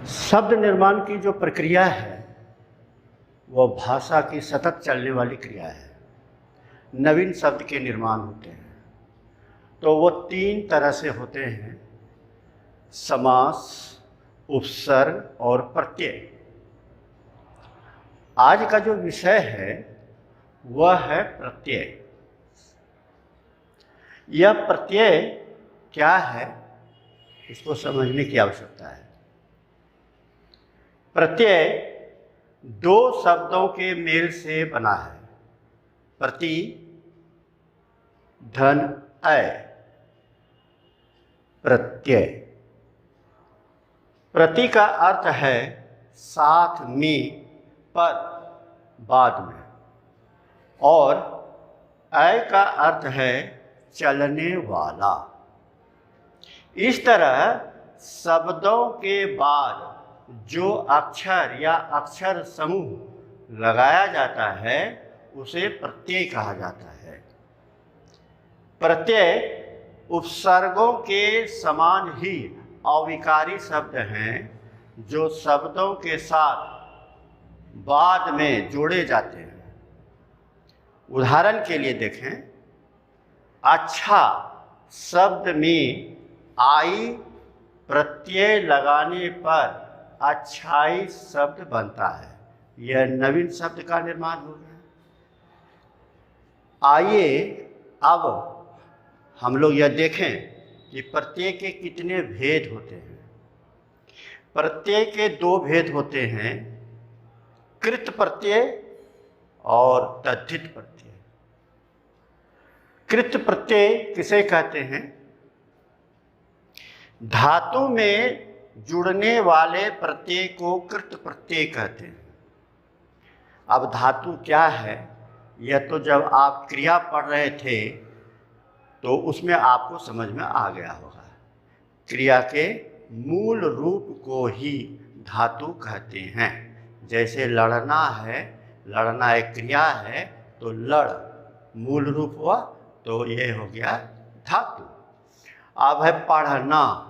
शब्द निर्माण की जो प्रक्रिया है वह भाषा की सतत चलने वाली क्रिया है। नवीन शब्द के निर्माण होते हैं तो वो तीन तरह से होते हैं: समास, उपसर्ग और प्रत्यय। आज का जो विषय है वह है प्रत्यय। यह प्रत्यय क्या है, इसको समझने की आवश्यकता है। प्रत्यय दो शब्दों के मेल से बना है: प्रति, धन, अय। प्रत्यय प्रति का अर्थ है साथ में, पर, बाद में, और अय का अर्थ है चलने वाला। इस तरह शब्दों के बाद जो अक्षर या अक्षर समूह लगाया जाता है उसे प्रत्यय कहा जाता है। प्रत्यय उपसर्गों के समान ही अविकारी शब्द हैं जो शब्दों के साथ बाद में जोड़े जाते हैं। उदाहरण के लिए देखें, अच्छा शब्द में आई प्रत्यय लगाने पर अच्छाई शब्द बनता है। यह नवीन शब्द का निर्माण हो गया। आइए अब हम लोग यह देखें कि प्रत्यय के कितने भेद होते हैं। प्रत्यय के दो भेद होते हैं: कृत प्रत्यय और तद्धित प्रत्यय। कृत प्रत्यय किसे कहते हैं? धातु में जुड़ने वाले प्रत्यय को कृत प्रत्यय कहते हैं। अब धातु क्या है, यह तो जब आप क्रिया पढ़ रहे थे तो उसमें आपको समझ में आ गया होगा। क्रिया के मूल रूप को ही धातु कहते हैं। जैसे लड़ना है, लड़ना एक क्रिया है तो लड़ मूल रूप हुआ, तो ये हो गया धातु। अब है पढ़ना,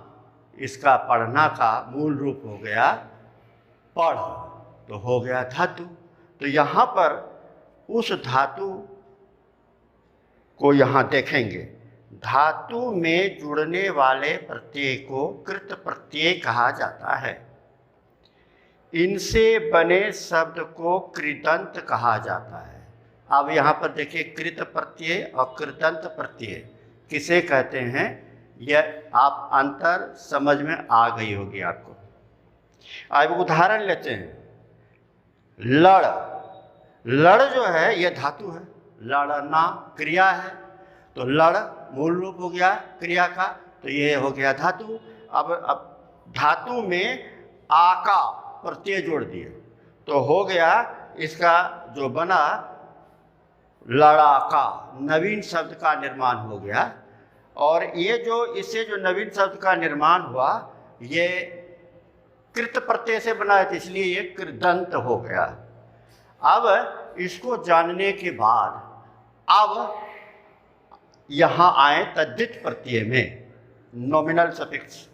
इसका पढ़ना का मूल रूप हो गया पढ़, तो हो गया धातु। तो यहाँ पर उस धातु को यहाँ देखेंगे। धातु में जुड़ने वाले प्रत्यय को कृत प्रत्यय कहा जाता है। इनसे बने शब्द को कृदंत कहा जाता है। अब यहाँ पर देखिए, कृत प्रत्यय और कृदंत प्रत्यय किसे कहते हैं, यह आप अंतर समझ में आ गई होगी आपको। अब उदाहरण लेते हैं। लड़, लड़ जो है यह धातु है। लड़ना क्रिया है, तो लड़ मूल रूप हो गया क्रिया का, तो ये हो गया धातु। अब धातु में आका प्रत्यय जोड़ दिए तो हो गया इसका जो बना लड़ाका, नवीन शब्द का निर्माण हो गया। और ये जो इससे जो नवीन शब्द का निर्माण हुआ ये कृत प्रत्यय से बना है, इसलिए ये कृदंत हो गया। अब इसको जानने के बाद अब यहाँ आए तद्धित प्रत्यय में, नॉमिनल सफिक्स।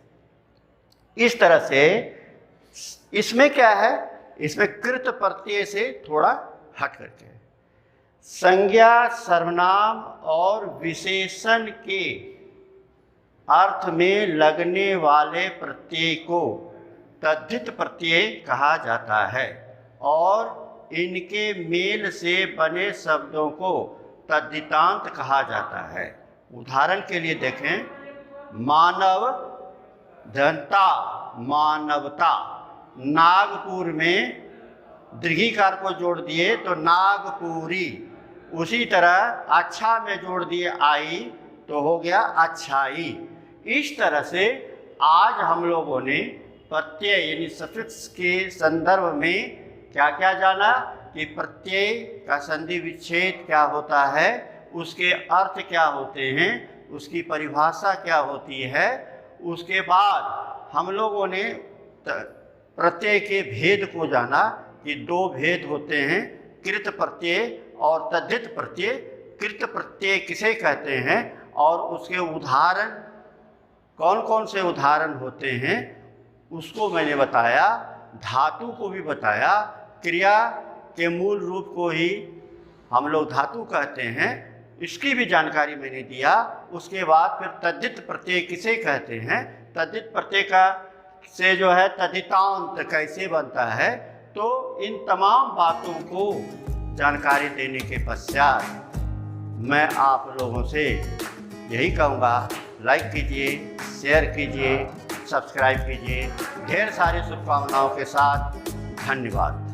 इस तरह से इसमें क्या है, इसमें कृत प्रत्यय से थोड़ा हट करके संज्ञा, सर्वनाम और विशेषण के अर्थ में लगने वाले प्रत्यय को तद्धित प्रत्यय कहा जाता है और इनके मेल से बने शब्दों को तद्धितांत कहा जाता है। उदाहरण के लिए देखें, मानव, धनता, मानवता। नागपुर में दीर्घिकार को जोड़ दिए तो नागपुरी। उसी तरह अच्छा में जोड़ दिए आई तो हो गया अच्छाई। इस तरह से आज हम लोगों ने प्रत्यय यानी सफिक्स के संदर्भ में क्या क्या जाना कि प्रत्यय का संधि विच्छेद क्या होता है, उसके अर्थ क्या होते हैं, उसकी परिभाषा क्या होती है। उसके बाद हम लोगों ने प्रत्यय के भेद को जाना कि दो भेद होते हैं, कृत प्रत्यय और तद्धित प्रत्यय। कृत प्रत्यय किसे कहते हैं और उसके उदाहरण कौन कौन से उदाहरण होते हैं उसको मैंने बताया, धातु को भी बताया, क्रिया के मूल रूप को ही हम लोग धातु कहते हैं, इसकी भी जानकारी मैंने दिया। उसके बाद फिर तद्धित प्रत्यय किसे कहते हैं, तद्धित प्रत्यय का से जो है तद्धितांत कैसे बनता है, तो इन तमाम बातों को जानकारी देने के पश्चात मैं आप लोगों से यही कहूँगा, लाइक कीजिए, शेयर कीजिए, सब्सक्राइब कीजिए। ढेर सारी शुभकामनाओं के साथ धन्यवाद।